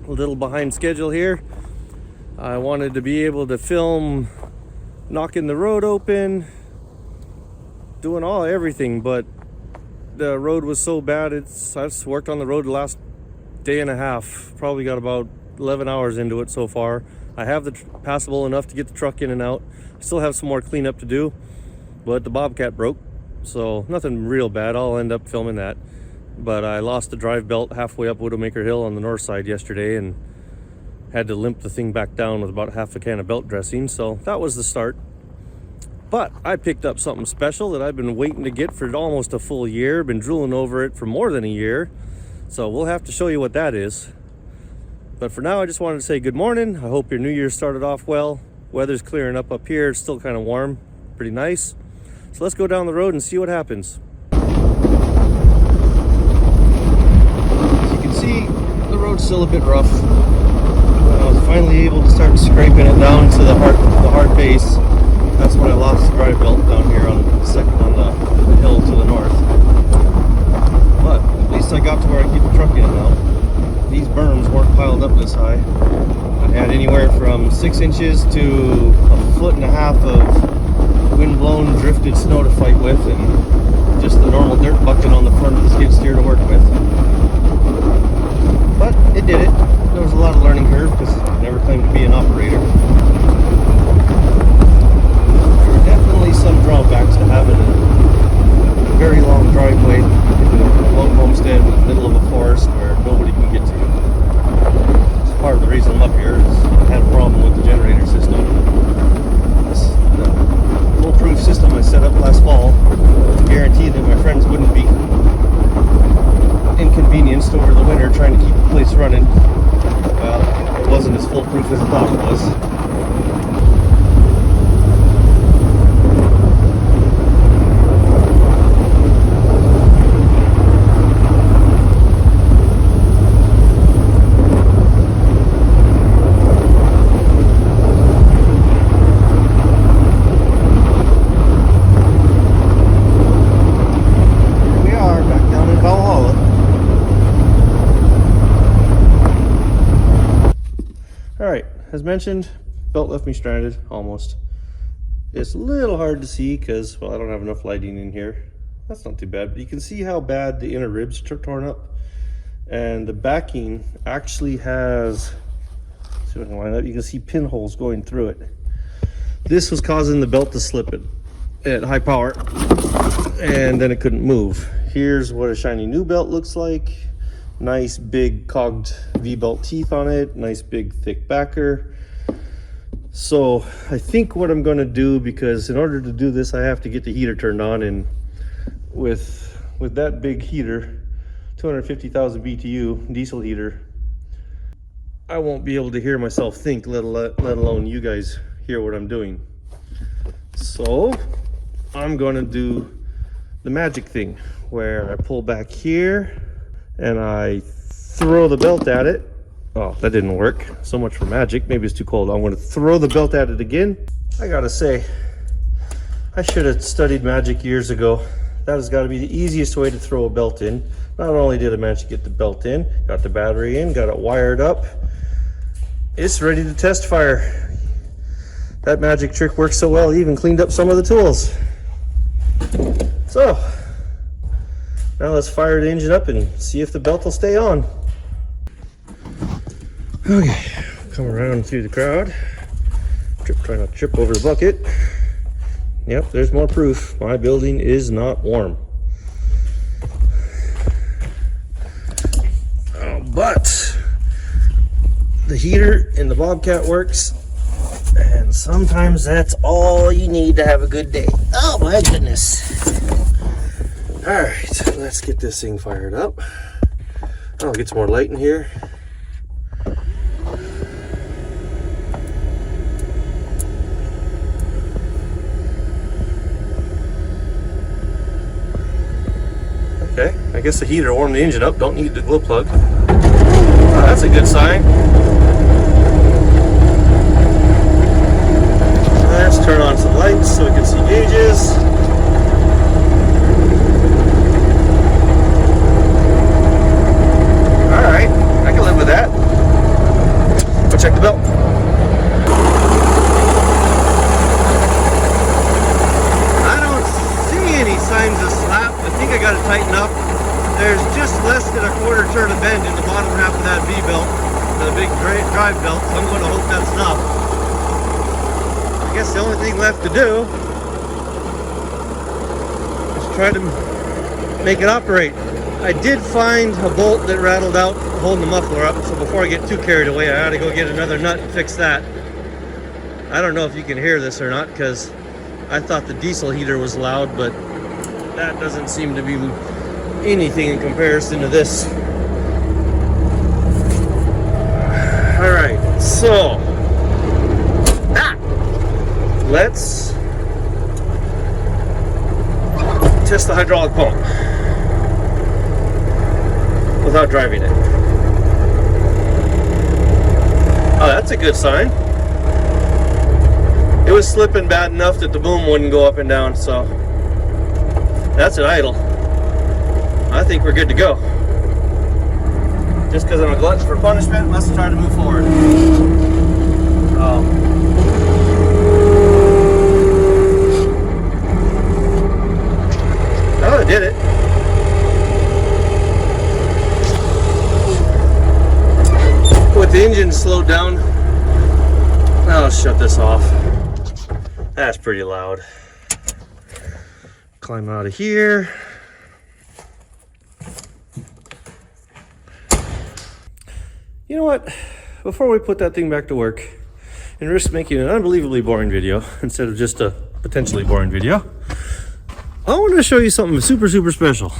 A little behind schedule here. I wanted to be able to film knocking the road open, doing everything, but the road was so bad. I've worked on the road the last day and a half, probably got about 11 hours into it so far. I have the passable enough to get the truck in and out. Still have some more cleanup to do, but the Bobcat broke, so nothing real bad. I'll end up filming that. But I lost the drive belt halfway up Widowmaker Hill on the north side yesterday and had to limp the thing back down with about half a can of belt dressing, so that was the start. But I picked up something special that I've been waiting to get for almost a full year. Been drooling over it for more than a year. So we'll have to show you what that is. But for now, I just wanted to say good morning. I hope your new year started off well. Weather's clearing up here. It's still kind of warm, pretty nice. So let's go down the road and see what happens. As you can see, the road's still a bit rough. I was finally able to start scraping it down to the hard base. That's when I lost the drive belt down here on the hill to the north. But at least I got to where I keep the truck in now. These berms weren't piled up this high. I had anywhere from 6 inches to 1.5 feet of wind-blown, drifted snow to fight with, and just the normal dirt bucket on the front of the skid steer to work with. But it did it. There was a lot of learning curve because I never claimed to be an operator. Definitely some drawbacks to having a very long driveway in a remote homestead in the middle of a forest where nobody can get to. It's part of the reason I'm up here. I had a problem with the generator system. The foolproof system I set up last fall to guarantee that my friends wouldn't be inconvenienced over the winter trying to keep the place running. Well, it wasn't as foolproof as I thought it was. As mentioned, belt left me stranded, almost. It's a little hard to see because, well, I don't have enough lighting in here. That's not too bad, but you can see how bad the inner ribs are torn up. And the backing actually has, see if I can line up, you can see pinholes going through it. This was causing the belt to slip it at high power, and then it couldn't move. Here's what a shiny new belt looks like. Nice big cogged V-belt teeth on it, nice big thick backer. So I think what I'm going to do, because in order to do this I have to get the heater turned on, and with that big heater, 250,000 BTU diesel heater, I won't be able to hear myself think, let alone you guys hear what I'm doing. So I'm going to do the magic thing where I pull back here and I throw the belt at it. Oh, that didn't work. So much for magic. Maybe it's too cold. I'm going to throw the belt at it again. I gotta say, I should have studied magic years ago. That has got to be the easiest way to throw a belt in. Not only did I manage to get the belt in, got the battery in, got it wired up, it's ready to test fire. That magic trick works so well, I even cleaned up some of the tools. So now let's fire the engine up and see if the belt will stay on. Okay, come around through the crowd. Try not to trip over the bucket. Yep, there's more proof. My building is not warm. But the heater in the Bobcat works, and sometimes that's all you need to have a good day. Oh my goodness. All right, let's get this thing fired up. I'll get some more light in here. Okay, I guess the heater warmed the engine up. Don't need the glow plug. That's a good sign. Let's turn on some lights so we can see gauges. Alright, I can live with that. the big drive belt, so I'm going to hope that's enough. I guess the only thing left to do is try to make it operate. I did find a bolt that rattled out holding the muffler up, so before I get too carried away, I had to go get another nut and fix that. I don't know if you can hear this or not, because I thought the diesel heater was loud, but that doesn't seem to be anything in comparison to this. All right, so let's test the hydraulic pump without driving it. Oh, that's a good sign. It was slipping bad enough that the boom wouldn't go up and down, so that's an idle. I think we're good to go. Just because I'm a glutton for punishment, let's try to move forward. Oh, I did it. With the engine slowed down, I'll shut this off. That's pretty loud. Climb out of here. You know what? Before we put that thing back to work and risk making an unbelievably boring video instead of just a potentially boring video, I wanted to show you something super special.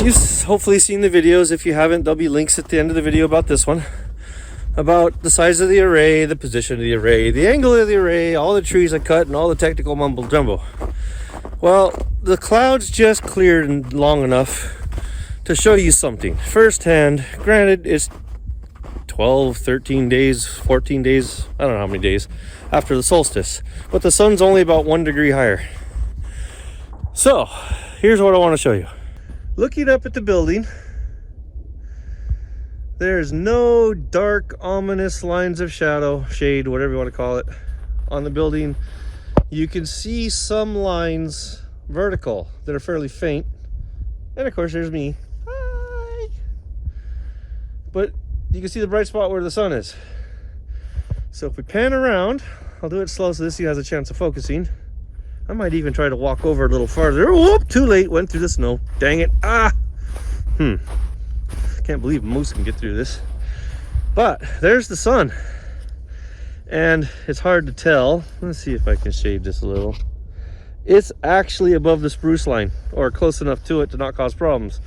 You've hopefully seen the videos. If you haven't, there'll be links at the end of the video about this one, about the size of the array, the position of the array, the angle of the array, all the trees I cut, and all the technical mumbo jumbo. Well, the clouds just cleared long enough to show you something firsthand. Granted, it's 12, 13 days, 14 days, I don't know how many days after the solstice, but the sun's only about 1 degree higher. So here's what I want to show you. Looking up at the building, there's no dark, ominous lines of shadow, shade, whatever you want to call it, on the building. You can see some lines vertical that are fairly faint, and of course there's me. Hi! But you can see the bright spot where the sun is. So if we pan around, I'll do it slow so this has a chance of focusing. I might even try to walk over a little farther. Whoop, too late, went through the snow. Dang it. Can't believe moose can get through this. But there's the sun. And it's hard to tell. Let's see if I can shade this a little. It's actually above the spruce line, or close enough to it to not cause problems.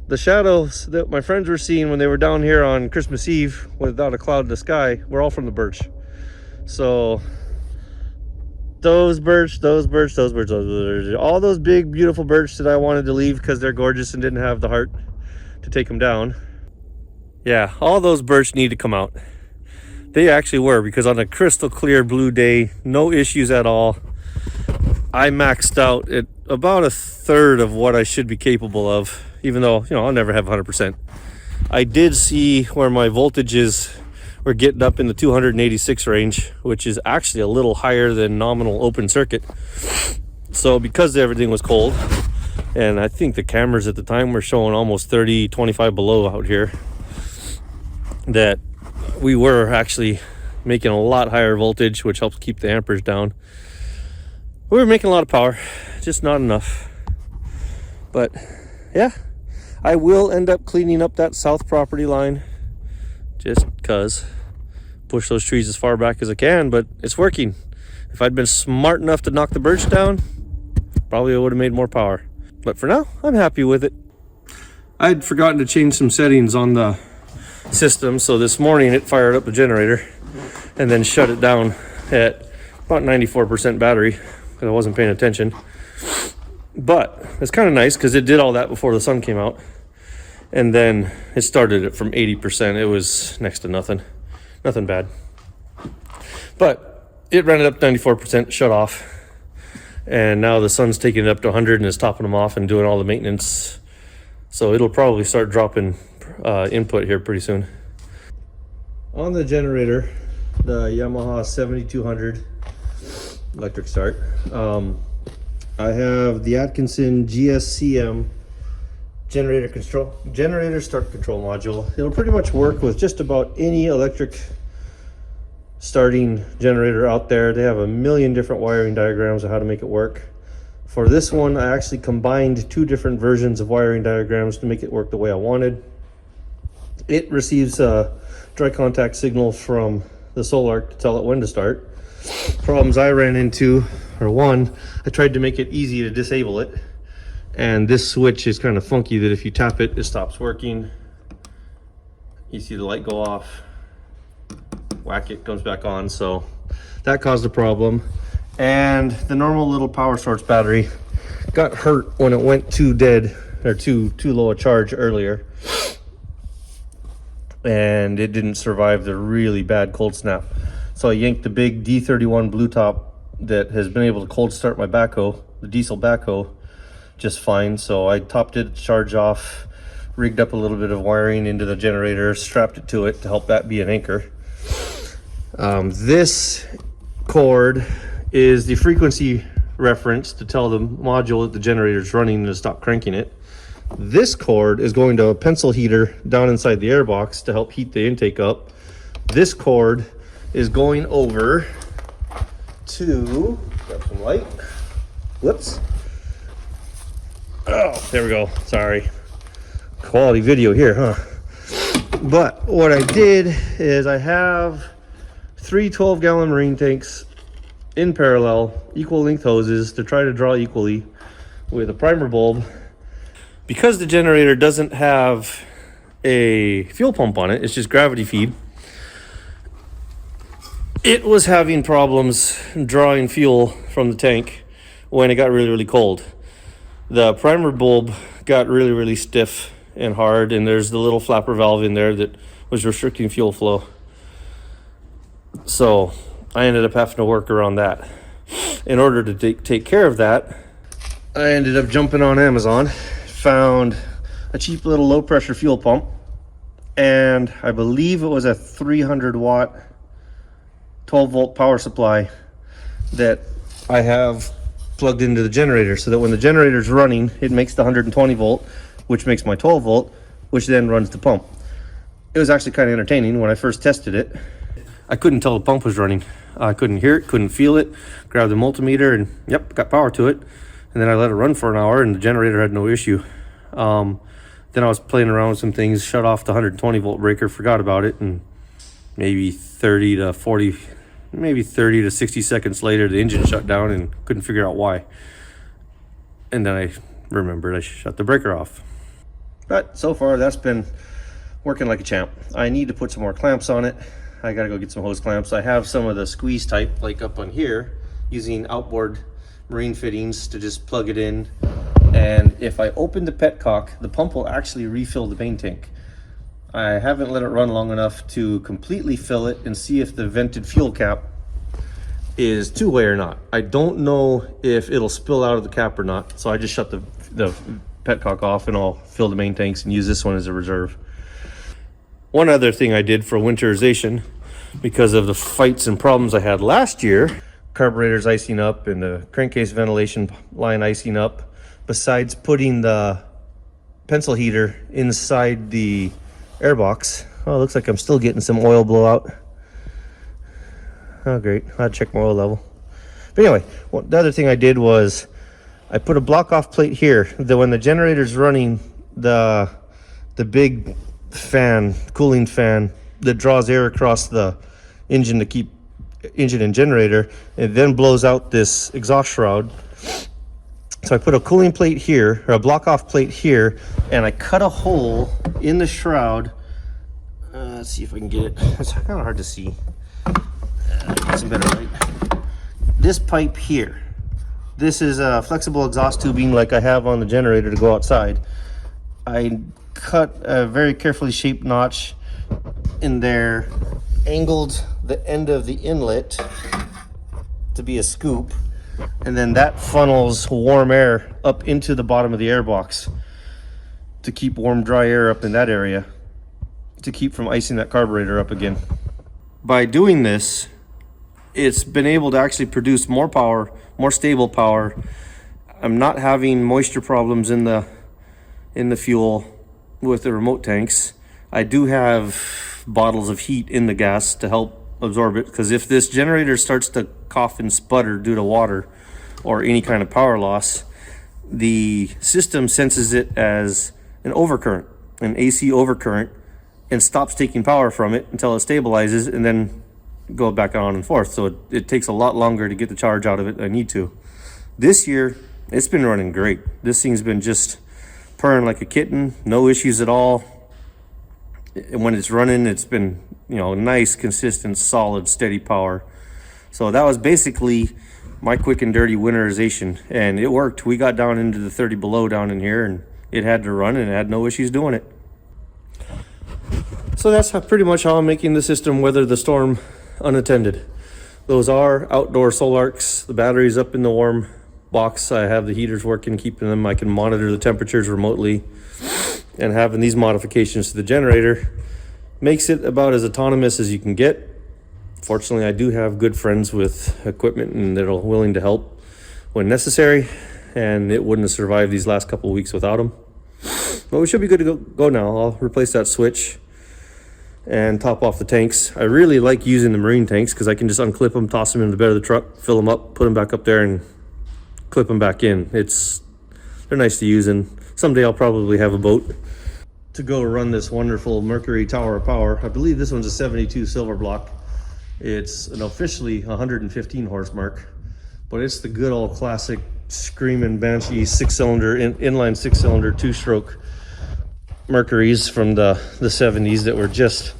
The shadows that my friends were seeing when they were down here on Christmas Eve without a cloud in the sky were all from the birch. So those birch, all those big beautiful birch that I wanted to leave because they're gorgeous and didn't have the heart to take them down. Yeah, all those birch need to come out. They actually were, because on a crystal clear blue day, no issues at all. I maxed out at about 1/3 of what I should be capable of, even though, you know, I'll never have 100%. I did see where my voltages were getting up in the 286 range, which is actually a little higher than nominal open circuit. So because everything was cold, and I think the cameras at the time were showing almost 30, 25 below out here, that we were actually making a lot higher voltage, which helps keep the amperage down. We were making a lot of power, just not enough. But yeah, I will end up cleaning up that south property line, just because. Push those trees as far back as I can, but it's working. If I'd been smart enough to knock the birch down, probably I would have made more power. But for now, I'm happy with it. I'd forgotten to change some settings on the system, so this morning it fired up the generator and then shut it down at about 94% battery because I wasn't paying attention. But it's kind of nice because it did all that before the sun came out, and then it started it from 80%. It was next to nothing bad, but it ran it up 94%, shut off, and now the sun's taking it up to 100 and is topping them off and doing all the maintenance. So it'll probably start dropping input here pretty soon. On the generator, the Yamaha 7200 electric start, I have the Atkinson GSCM generator start control module. It'll pretty much work with just about any electric starting generator out there. They have a million different wiring diagrams of how to make it work. For this one, I actually combined two different versions of wiring diagrams to make it work the way I wanted. It receives a dry contact signal from the solar arc to tell it when to start. Problems I ran into are, one, I tried to make it easy to disable it, and this switch is kind of funky that if you tap it, it stops working. You see the light go off, whack it, comes back on, so that caused a problem. And the normal little power source battery got hurt when it went too dead, or too low a charge earlier, and it didn't survive the really bad cold snap. So I yanked the big D31 blue top that has been able to cold start my backhoe, the diesel backhoe, just fine. So I topped it, charge off, rigged up a little bit of wiring into the generator, strapped it to it to help that be an anchor. This cord is the frequency reference to tell the module that the generator is running to stop cranking it. This cord is going to a pencil heater down inside the airbox to help heat the intake up. This cord is going over to, grab some light, whoops. Oh, there we go, sorry. Quality video here, huh? But what I did is I have three 12-gallon marine tanks in parallel, equal length hoses to try to draw equally with a primer bulb. Because the generator doesn't have a fuel pump on it, it's just gravity feed, it was having problems drawing fuel from the tank when it got really, really cold. The primer bulb got really, really stiff and hard, and there's the little flapper valve in there that was restricting fuel flow. So I ended up having to work around that. In order to take care of that, I ended up jumping on Amazon, found a cheap little low pressure fuel pump, and I believe it was a 300 watt 12 volt power supply that I have plugged into the generator, so that when the generator is running, it makes the 120 volt, which makes my 12 volt, which then runs the pump. It was actually kind of entertaining. When I first tested it, I couldn't tell the pump was running. I couldn't hear it, couldn't feel it. Grabbed the multimeter and yep, got power to it. And then I let it run for an hour and the generator had no issue. Then I was playing around with some things, shut off the 120 volt breaker, forgot about it, and maybe 30 to 60 seconds later, the engine shut down and couldn't figure out why. And then I remembered I shut the breaker off. But so far that's been working like a champ. I need to put some more clamps on it. I gotta go get some hose clamps. I have some of the squeeze type like up on here, using outboard marine fittings to just plug it in. And if I open the petcock, the pump will actually refill the main tank. I haven't let it run long enough to completely fill it and see if the vented fuel cap is two-way or not. I don't know if it'll spill out of the cap or not, so I just shut the petcock off and I'll fill the main tanks and use this one as a reserve. One other thing I did for winterization, because of the fights and problems I had last year, carburetor's icing up and the crankcase ventilation line icing up, besides putting the pencil heater inside the airbox. Oh, it looks like I'm still getting some oil blowout. Oh, great. I'll check my oil level. But anyway, the other thing I did was I put a block off plate here that when the generator's running, the big fan, cooling fan that draws air across the engine to keep engine and generator, it then blows out this exhaust shroud. So I put a cooling plate here, or a block off plate here, and I cut a hole in the shroud. Let's see if I can get it. It's kind of hard to see. Get some better light. This pipe here, this is a flexible exhaust tubing like I have on the generator to go outside. I cut a very carefully shaped notch in there, angled the end of the inlet to be a scoop, and then that funnels warm air up into the bottom of the airbox to keep warm, dry air up in that area to keep from icing that carburetor up again. By doing this, it's been able to actually produce more power, more stable power. I'm not having moisture problems in the in the fuel with the remote tanks. I do have bottles of heat in the gas to help absorb it, because if this generator starts to cough and sputter due to water or any kind of power loss, the system senses it as an overcurrent, an AC overcurrent, and stops taking power from it until it stabilizes, and then go back on and forth. So it takes a lot longer to get the charge out of it than I need to. This year, it's been running great. This thing's been just purring like a kitten, no issues at all. And when it's running, it's been, you know, nice, consistent, solid, steady power. So that was basically my quick and dirty winterization, and it worked. We got down into the 30 below down in here, and it had to run, and it had no issues doing it. So that's pretty much how I'm making the system weather the storm unattended. Those are outdoor Solarcs. The battery's up in the warm box. I have the heaters working, keeping them. I can monitor the temperatures remotely, and having these modifications to the generator makes it about as autonomous as you can get. Fortunately, I do have good friends with equipment and they're willing to help when necessary, and it wouldn't have survived these last couple of weeks without them. But we should be good to go now. I'll replace that switch and top off the tanks. I really like using the marine tanks because I can just unclip them, toss them in the bed of the truck, fill them up, put them back up there, and clip them back in. They're nice to use, and someday I'll probably have a boat to go run this wonderful Mercury Tower of Power. I believe this one's a 72 silver block. It's an officially 115 horse mark, but it's the good old classic screaming Banshee six-cylinder, inline six-cylinder, two-stroke Mercuries from the 70s that were just,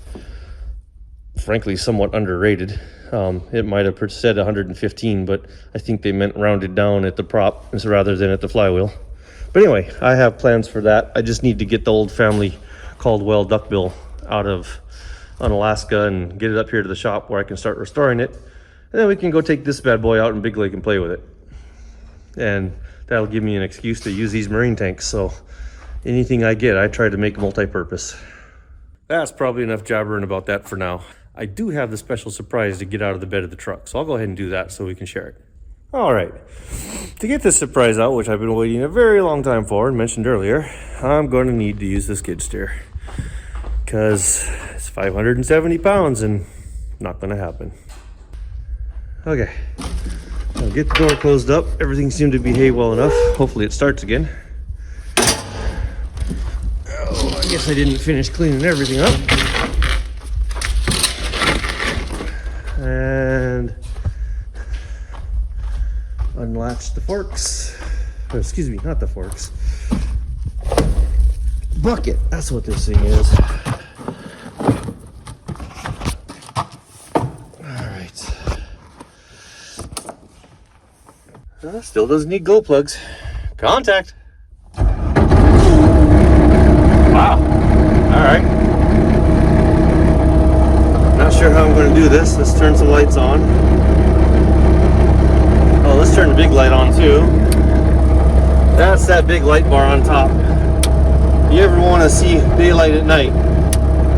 frankly, somewhat underrated. It might have said 115, but I think they meant rounded down at the prop rather than at the flywheel. But anyway, I have plans for that. I just need to get the old family Caldwell duckbill out of on Alaska and get it up here to the shop where I can start restoring it. And then we can go take this bad boy out in Big Lake and play with it. And that'll give me an excuse to use these marine tanks. So anything I get, I try to make multi-purpose. That's probably enough jabbering about that for now. I do have the special surprise to get out of the bed of the truck, so I'll go ahead and do that so we can share it. All right, to get this surprise out, which I've been waiting a very long time for and mentioned earlier, I'm going to need to use the skid steer because it's 570 pounds and not going to happen. Okay, I'll get the door closed up. Everything seemed to behave well enough. Hopefully it starts again. Oh, I guess I didn't finish cleaning everything up. And unlatch the forks. Or excuse me, not the forks. Bucket, that's what this thing is. Alright. Still doesn't need glow plugs. Contact. Wow. Alright. Not sure how I'm going to do this. Let's turn some lights on. Oh, let's turn the big light on too. That's that big light bar on top. You ever want to see daylight at night,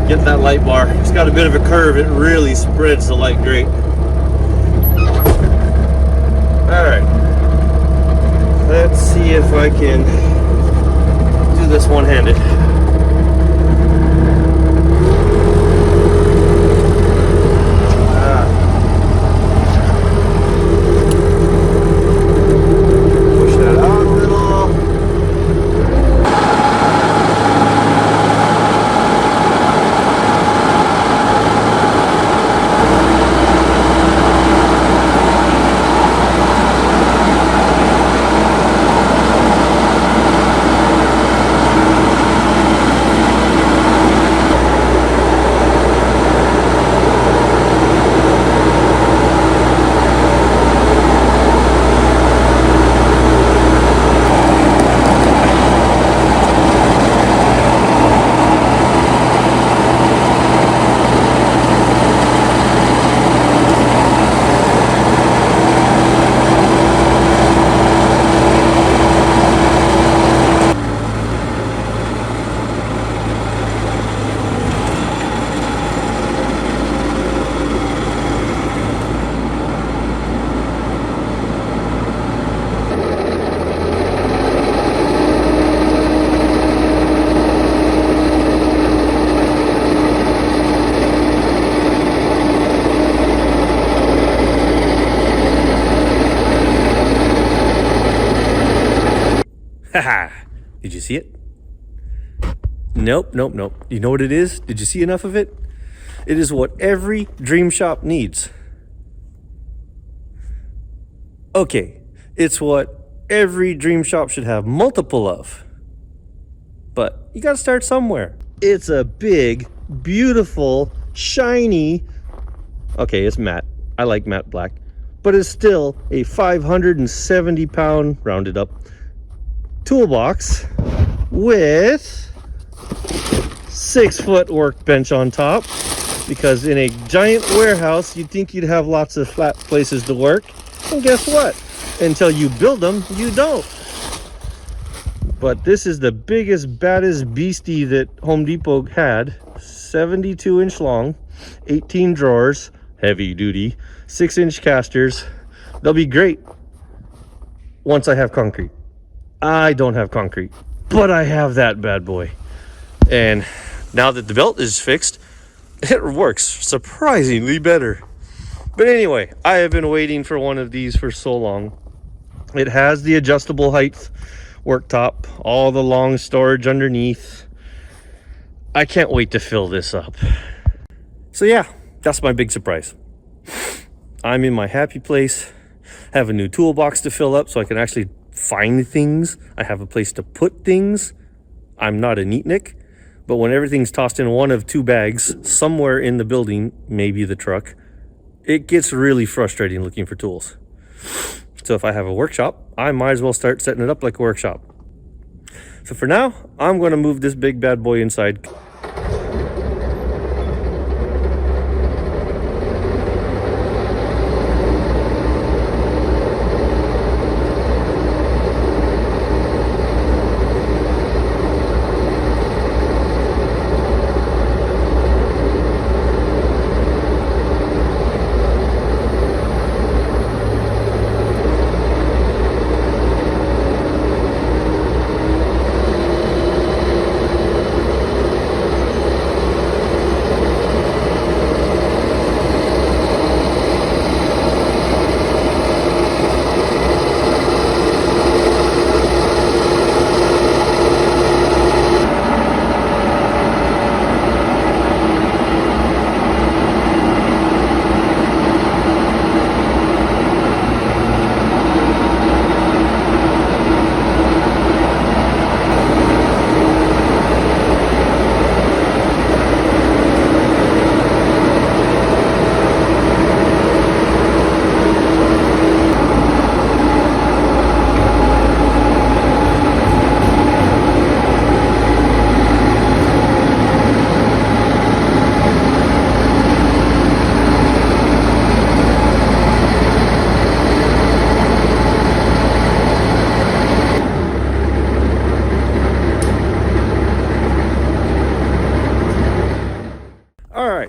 get that light bar. It's got a bit of a curve. It really spreads the light great. Alright. Let's see if I can do this one-handed. Haha. Did you see it? Nope, nope, nope. You know what it is? Did you see enough of it? It is what every dream shop needs. Okay, it's what every dream shop should have multiple of. But you gotta start somewhere. It's a big, beautiful, shiny, okay, it's matte. I like matte black, but it's still a 570 pound, rounded up, toolbox with 6-foot workbench on top, because in a giant warehouse you'd think you'd have lots of flat places to work, and guess what? Until you build them, you don't. But this is the biggest, baddest beastie that Home Depot had. 72-inch long, 18 drawers, heavy duty, 6-inch casters. They'll be great once I have concrete. I don't have concrete, but I have that bad boy. And now that the belt is fixed, it works surprisingly better. But anyway, I have been waiting for one of these for so long. It has the adjustable height worktop, all the long storage underneath. I can't wait to fill this up. So yeah, that's my big surprise. I'm in my happy place, have a new toolbox to fill up so I can actually find things. I have a place to put things. I'm not a neatnik, but when everything's tossed in one of two bags somewhere in the building, maybe the truck, it gets really frustrating looking for tools. So if I have a workshop, I might as well start setting it up like a workshop. So for now, I'm going to move this big bad boy inside.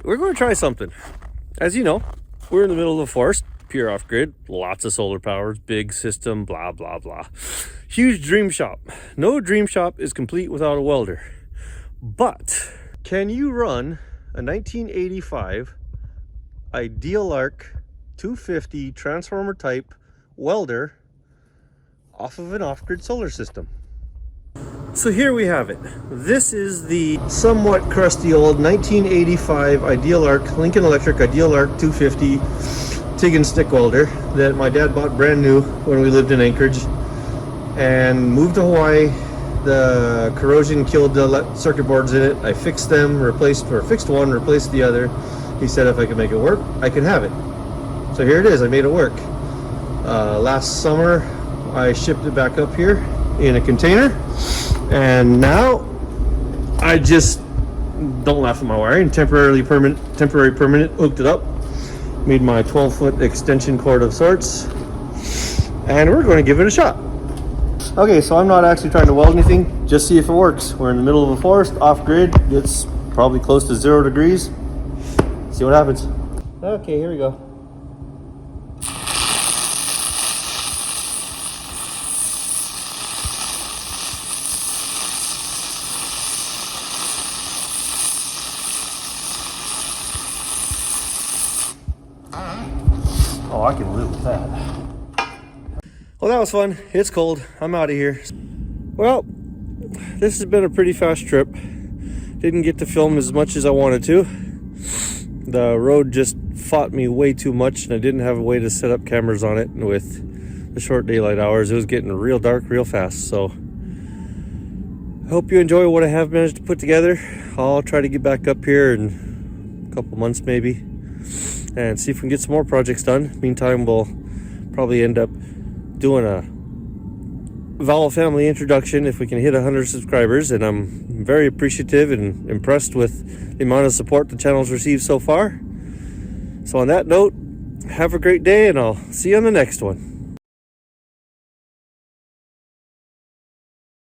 We're going to try something. As you know, we're in the middle of the forest, pure off-grid, lots of solar powers, big system, blah, blah, blah. Huge dream shop. No dream shop is complete without a welder. But can you run a 1985 Ideal Arc 250 transformer type welder off of an off-grid solar system? So here we have it. This is the somewhat crusty old 1985 Ideal Arc, Lincoln Electric Ideal Arc 250 TIG and stick welder that my dad bought brand new when we lived in Anchorage and moved to Hawaii. The corrosion killed the circuit boards in it. I fixed them, fixed one, replaced the other. He said if I could make it work, I could have it. So here it is, I made it work. Last summer, I shipped it back up here in a container. And now I just, don't laugh at my wiring, temporary permanent hooked it up, made my 12-foot extension cord of sorts, and we're going to give it a shot. Okay, so I'm not actually trying to weld anything, just see if it works. We're in the middle of a forest, off grid, it's probably close to 0 degrees. See what happens. Okay, here we go. Oh, I can live with that. Well, that was fun. It's cold. I'm out of here. Well, this has been a pretty fast trip. Didn't get to film as much as I wanted to. The road just fought me way too much, and I didn't have a way to set up cameras on it. And with the short daylight hours, it was getting real dark real fast. So I hope you enjoy what I have managed to put together. I'll try to get back up here in a couple months maybe and see if we can get some more projects done. Meantime, we'll probably end up doing a Vowel family introduction if we can hit 100 subscribers, and I'm very appreciative and impressed with the amount of support the channel's received so far. So on that note, have a great day, and I'll see you on the next one.